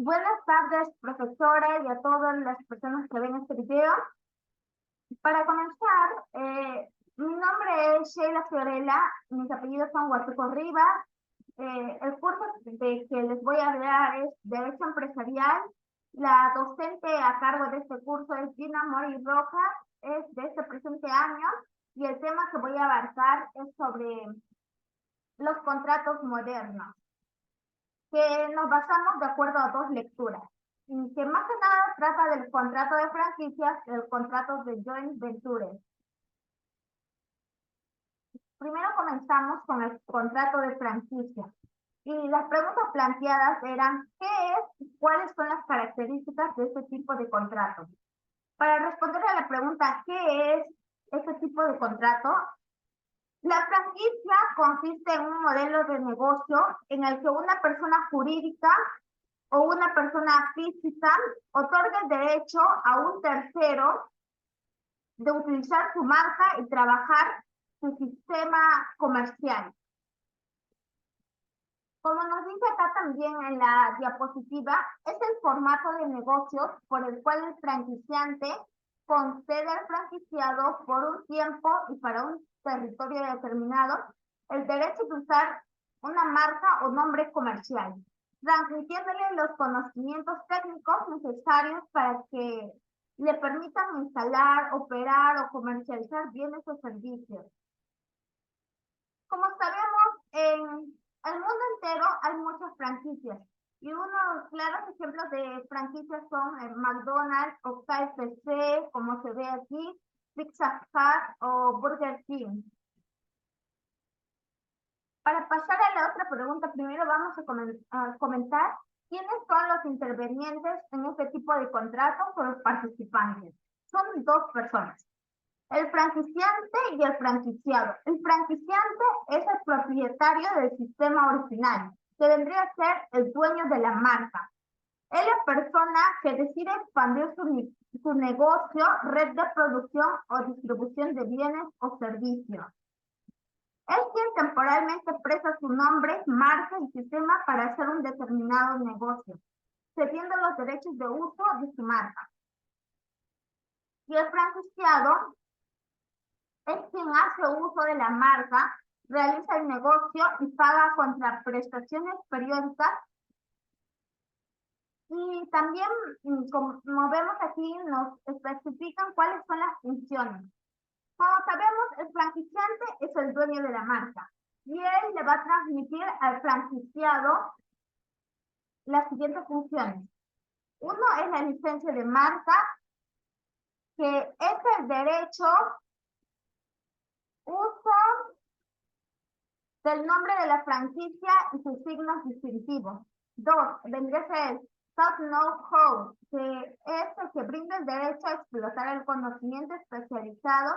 Buenas tardes, profesora, y a todas las personas que ven este video. Para comenzar, mi nombre es Sheila Fiorella, mis apellidos son Huatuco Rivas. El curso de que les voy a hablar es Derecho Empresarial. La docente a cargo de este curso es Gina Mori Rojas, es de este presente año, y el tema que voy a abarcar es sobre los contratos modernos, que nos basamos de acuerdo a dos lecturas, y que más que nada trata del contrato de franquicias y el contrato de joint ventures. Primero comenzamos con el contrato de franquicia. Y las preguntas planteadas eran, ¿qué es y cuáles son las características de este tipo de contrato? Para responder a la pregunta, ¿qué es este tipo de contrato? La franquicia consiste en un modelo de negocio en el que una persona jurídica o una persona física otorga el derecho a un tercero de utilizar su marca y trabajar su sistema comercial. Como nos dice acá también en la diapositiva, es el formato de negocios por el cual el franquiciante concede al franquiciado por un tiempo y para un territorio determinado el derecho de usar una marca o nombre comercial, transmitiéndole los conocimientos técnicos necesarios para que le permitan instalar, operar o comercializar bienes o servicios. Como sabemos, en el mundo entero hay muchas franquicias y unos claros ejemplos de franquicias son McDonald's o KFC, como se ve aquí, Pizza Hut o Burger King. Para pasar a la otra pregunta, primero vamos a comentar quiénes son los intervenientes en este tipo de contratos o los participantes. Son dos personas: el franquiciante y el franquiciado. El franquiciante es el propietario del sistema original, que vendría a ser el dueño de la marca. Es la persona que decide expandir su negocio, red de producción o distribución de bienes o servicios. Es quien temporalmente presta su nombre, marca y sistema para hacer un determinado negocio, cediendo los derechos de uso de su marca. Y el franquiciado es quien hace uso de la marca, realiza el negocio y paga contra prestaciones periódicas. Y también, como vemos aquí, nos especifican cuáles son las funciones. Como sabemos, el franquiciante es el dueño de la marca y él le va a transmitir al franquiciado las siguientes funciones. Uno es la licencia de marca, que es el derecho, uso del nombre de la franquicia y sus signos distintivos. Dos, vendría a ser el know-how, que es el que brinda el derecho a explotar el conocimiento especializado,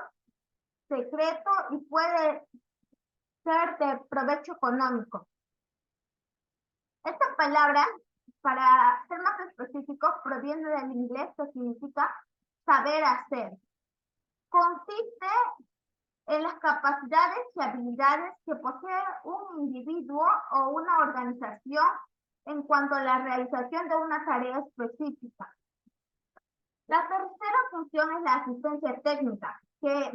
secreto y puede ser de provecho económico. Esta palabra, para ser más específico, proviene del inglés que significa saber hacer. Consiste en las capacidades y habilidades que posee un individuo o una organización en cuanto a la realización de una tarea específica. La tercera función es la asistencia técnica, que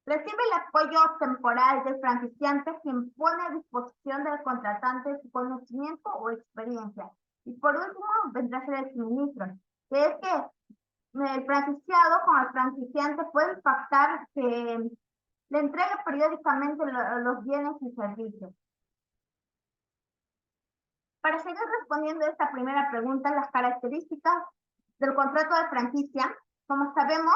recibe el apoyo temporal del franquiciante, quien pone a disposición del contratante su conocimiento o experiencia. Y por último, vendrá a ser el suministro, que es que el franquiciado con el franquiciante puede pactar que le entregue periódicamente los bienes y servicios. Para seguir respondiendo a esta primera pregunta, las características del contrato de franquicia, como sabemos,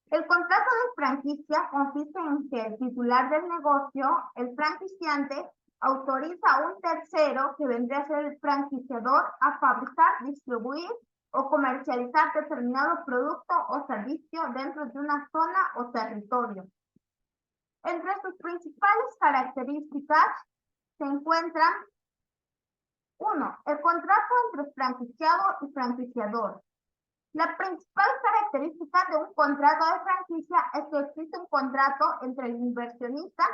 el contrato de franquicia consiste en que el titular del negocio, el franquiciante, autoriza a un tercero, que vendría a ser el franquiciador, a fabricar, distribuir o comercializar determinado producto o servicio dentro de una zona o territorio. Entre sus principales características se encuentran: 1. El contrato entre franquiciado y franquiciador. La principal característica de un contrato de franquicia es que existe un contrato entre el inversionista,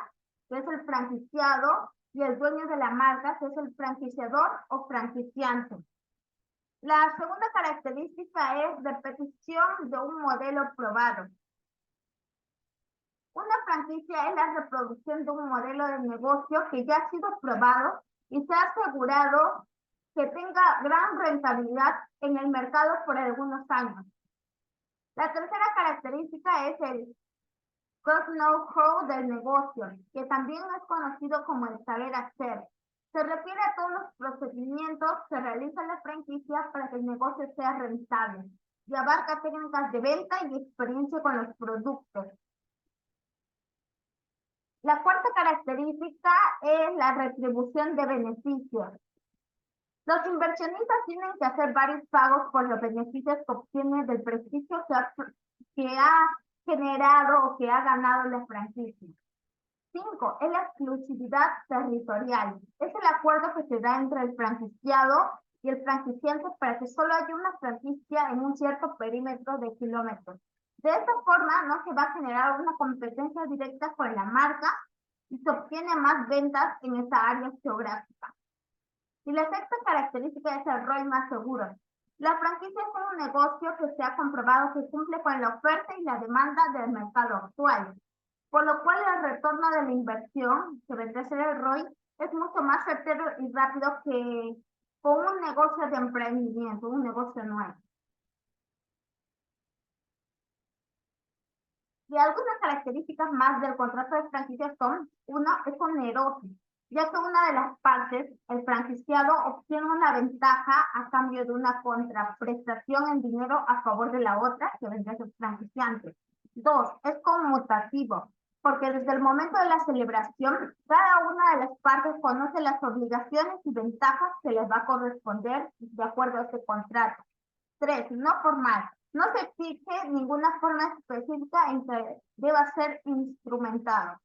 que es el franquiciado, y el dueño de la marca, que es el franquiciador o franquiciante. La segunda característica es repetición de un modelo probado. Una franquicia es la reproducción de un modelo de negocio que ya ha sido probado y se ha asegurado que tenga gran rentabilidad en el mercado por algunos años. La tercera característica es el cross-know-how del negocio, que también es conocido como el saber hacer. Se refiere a todos los procedimientos que realiza la franquicia para que el negocio sea rentable y abarca técnicas de venta y experiencia con los productos. La cuarta característica es la retribución de beneficios. Los inversionistas tienen que hacer varios pagos por los beneficios que obtienen del prestigio que ha generado o que ha ganado la franquicia. 5. Es la exclusividad territorial. Es el acuerdo que se da entre el franquiciado y el franquiciante para que solo haya una franquicia en un cierto perímetro de kilómetros. De esta forma no se va a generar una competencia directa con la marca y se obtiene más ventas en esa área geográfica. Y la sexta característica es el ROI más seguro. La franquicia es un negocio que se ha comprobado que cumple con la oferta y la demanda del mercado actual, por lo cual el retorno de la inversión, que vendría a ser el ROI, es mucho más certero y rápido que con un negocio de emprendimiento, un negocio nuevo. Y algunas características más del contrato de franquicia son, uno, es oneroso, ya que una de las partes, el franquiciado, obtiene una ventaja a cambio de una contraprestación en dinero a favor de la otra, que vendría a ser franquiciante. 2, es conmutativo, porque desde el momento de la celebración, cada una de las partes conoce las obligaciones y ventajas que les va a corresponder de acuerdo a este contrato. 3, no formal. No se exige ninguna forma específica en que deba ser instrumentado.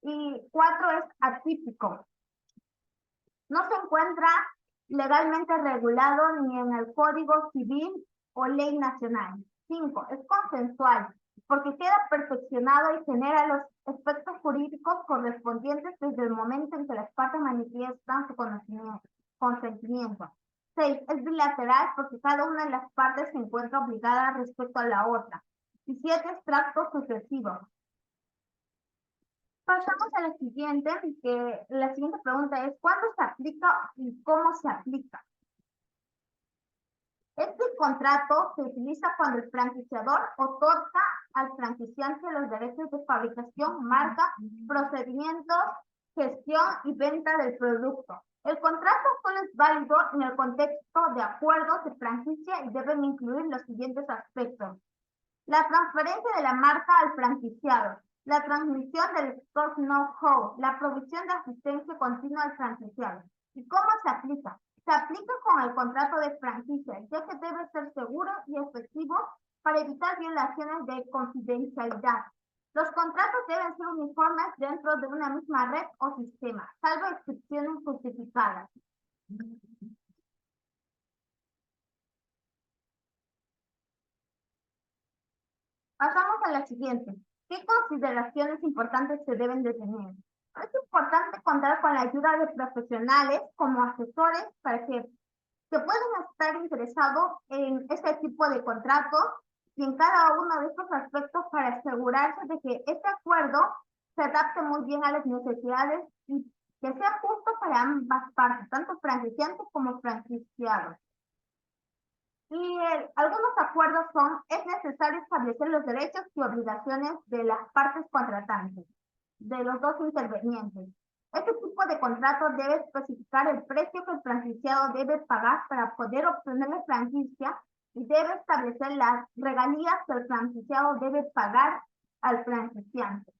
Y 4 es atípico. No se encuentra legalmente regulado ni en el Código Civil o ley nacional. 5, es consensual, porque queda perfeccionado y genera los efectos jurídicos correspondientes desde el momento en que las partes manifiestan su consentimiento. 6, es bilateral porque cada una de las partes se encuentra obligada respecto a la otra. Y 7, es tracto sucesivo. Pasamos a la siguiente pregunta es, ¿cuándo se aplica y cómo se aplica? Este contrato se utiliza cuando el franquiciador otorga al franquiciante los derechos de fabricación, marca, procedimientos, gestión y venta del producto. El contrato solo es válido en el contexto de acuerdos de franquicia y deben incluir los siguientes aspectos. La transferencia de la marca al franquiciado, la transmisión del know-how, la provisión de asistencia continua al franquiciado. ¿Y cómo se aplica? Se aplica con el contrato de franquicia, ya que debe ser seguro y efectivo para evitar violaciones de confidencialidad. Los contratos deben ser uniformes dentro de una misma red o sistema, salvo excepciones justificadas. Pasamos a la siguiente. ¿Qué consideraciones importantes se deben de tener? Es importante contar con la ayuda de profesionales como asesores para que puedan estar interesados en este tipo de contratos y en cada uno de estos aspectos para asegurarse de que este acuerdo se adapte muy bien a las necesidades y que sea justo para ambas partes, tanto franquiciantes como franquiciados. Y algunos acuerdos son, es necesario establecer los derechos y obligaciones de las partes contratantes, de los dos intervenientes. Este tipo de contrato debe especificar el precio que el franquiciado debe pagar para poder obtener la franquicia y debe establecer las regalías que el franquiciado debe pagar al franquiciante.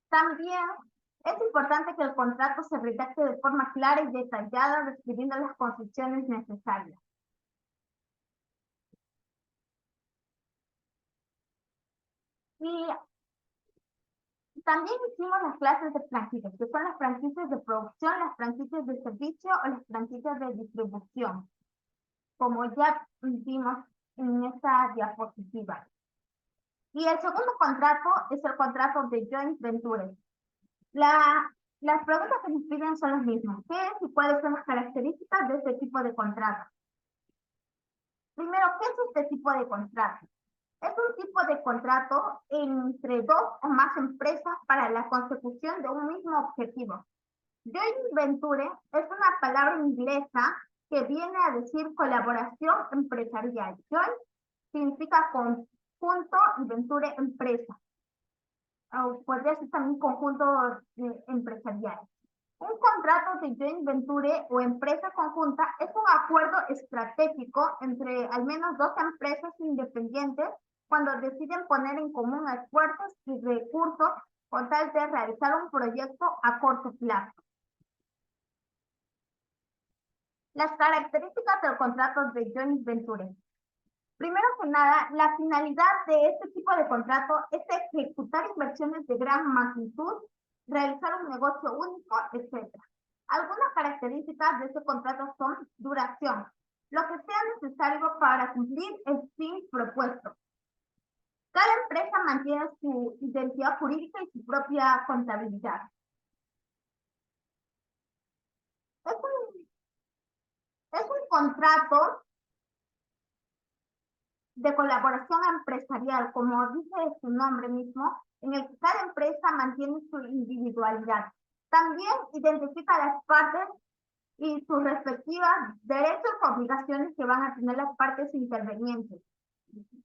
También es importante que el contrato se redacte de forma clara y detallada, describiendo las condiciones necesarias. Y también hicimos las clases de franquicias, que son las franquicias de producción, las franquicias de servicio o las franquicias de distribución, como ya vimos en esta diapositiva. Y el segundo contrato es el contrato de joint venture. Las preguntas que nos piden son las mismas. ¿Qué es y cuáles son las características de este tipo de contrato? Primero, ¿qué es este tipo de contrato? Es un tipo de contrato entre dos o más empresas para la consecución de un mismo objetivo. Joint venture es una palabra inglesa que viene a decir colaboración empresarial. Joint significa conjunto y venture empresa. O podría ser también conjunto empresarial. Un contrato de joint venture o empresa conjunta es un acuerdo estratégico entre al menos dos empresas independientes cuando deciden poner en común esfuerzos y recursos con tal de realizar un proyecto a corto plazo. Las características del contrato de joint venture. Primero que nada, la finalidad de este tipo de contrato es ejecutar inversiones de gran magnitud, realizar un negocio único, etc. Algunas características de este contrato son duración, lo que sea necesario para cumplir el fin propuesto. Cada empresa mantiene su identidad jurídica y su propia contabilidad. Es un contrato de colaboración empresarial, como dice su nombre mismo, en el que cada empresa mantiene su individualidad. También identifica las partes y sus respectivos derechos o obligaciones que van a tener las partes intervenientes.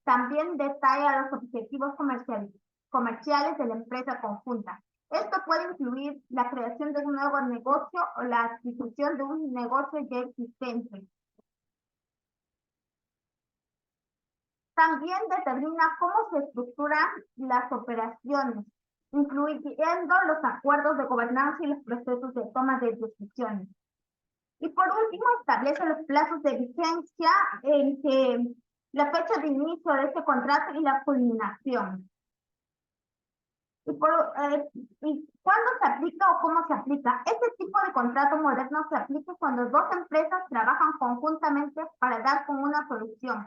También detalla los objetivos comerciales de la empresa conjunta. Esto puede incluir la creación de un nuevo negocio o la adquisición de un negocio ya existente. También determina cómo se estructuran las operaciones, incluyendo los acuerdos de gobernanza y los procesos de toma de decisiones. Y por último, establece los plazos de vigencia en que la fecha de inicio de este contrato y la culminación. ¿Y cuándo se aplica o cómo se aplica? Este tipo de contrato moderno se aplica cuando dos empresas trabajan conjuntamente para dar con una solución.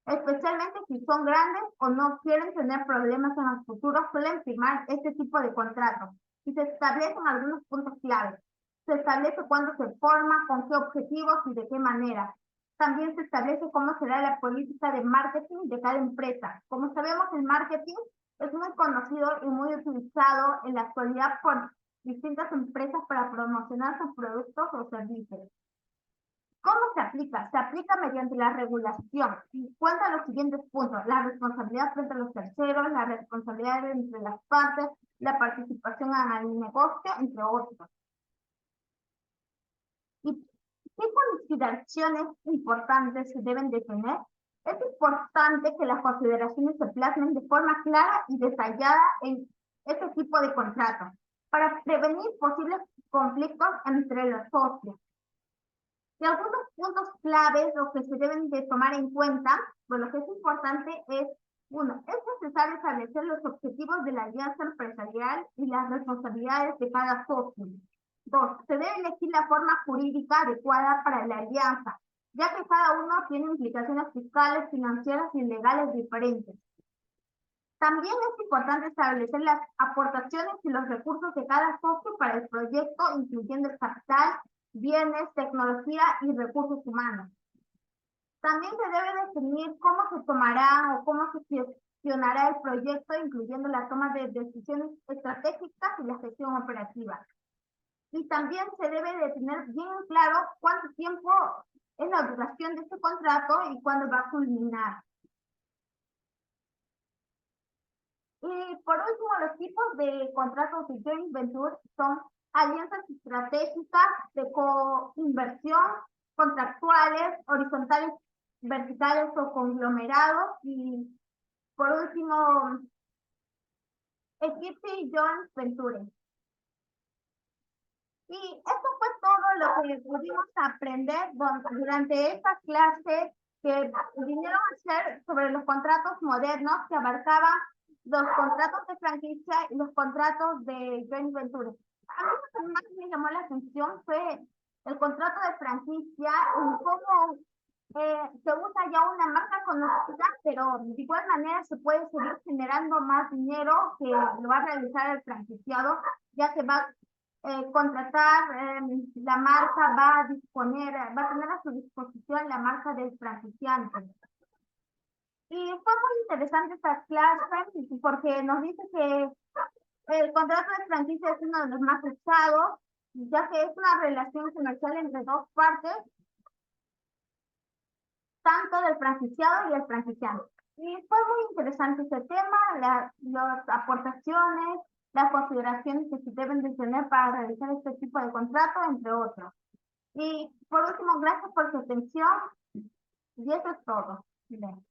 Especialmente si son grandes o no quieren tener problemas en el futuro, suelen firmar este tipo de contratos y se establecen algunos puntos claves. Se establece cuándo se forma, con qué objetivos y de qué manera. También se establece cómo será la política de marketing de cada empresa. Como sabemos, el marketing es muy conocido y muy utilizado en la actualidad por distintas empresas para promocionar sus productos o servicios. ¿Cómo se aplica? Se aplica mediante la regulación y cuenta los siguientes puntos: la responsabilidad frente a los terceros, la responsabilidad entre las partes, la participación en el negocio, entre otros. ¿Y qué consideraciones importantes se deben de tener? Es importante que las consideraciones se plasmen de forma clara y detallada en este tipo de contratos para prevenir posibles conflictos entre los socios. Y algunos puntos claves, lo que se deben de tomar en cuenta, pues lo que es importante es, uno, es necesario establecer los objetivos de la alianza empresarial y las responsabilidades de cada socio. Dos, se debe elegir la forma jurídica adecuada para la alianza, ya que cada uno tiene implicaciones fiscales, financieras y legales diferentes. También es importante establecer las aportaciones y los recursos de cada socio para el proyecto, incluyendo el capital, bienes, tecnología y recursos humanos. También se debe definir cómo se tomará o cómo se gestionará el proyecto, incluyendo la toma de decisiones estratégicas y la gestión operativa. Y también se debe de tener bien claro cuánto tiempo es la duración de este contrato y cuándo va a culminar. Y por último, los tipos de contratos de joint venture son alianzas estratégicas de coinversión, contractuales, horizontales, verticales o conglomerados. Y por último, equity joint venture. Y esto fue todo lo que pudimos aprender durante esta clase que vinieron a ser sobre los contratos modernos que abarcaban los contratos de franquicia y los contratos de joint venture. A mí lo que más me llamó la atención fue el contrato de franquicia y cómo se usa ya una marca conocida, pero de igual manera se puede seguir generando más dinero que lo va a realizar el franquiciado, ya que va contratar, la marca va a disponer, va a tener a su disposición la marca del franquiciante. Y fue muy interesante esta clase porque nos dice que el contrato de franquicia es uno de los más usados, ya que es una relación comercial entre dos partes, tanto del franquiciado y el franquiciante. Y fue muy interesante este tema, las aportaciones, las consideraciones que se deben de tener para realizar este tipo de contrato, entre otros. Y por último, gracias por su atención. Y eso es todo. Bien.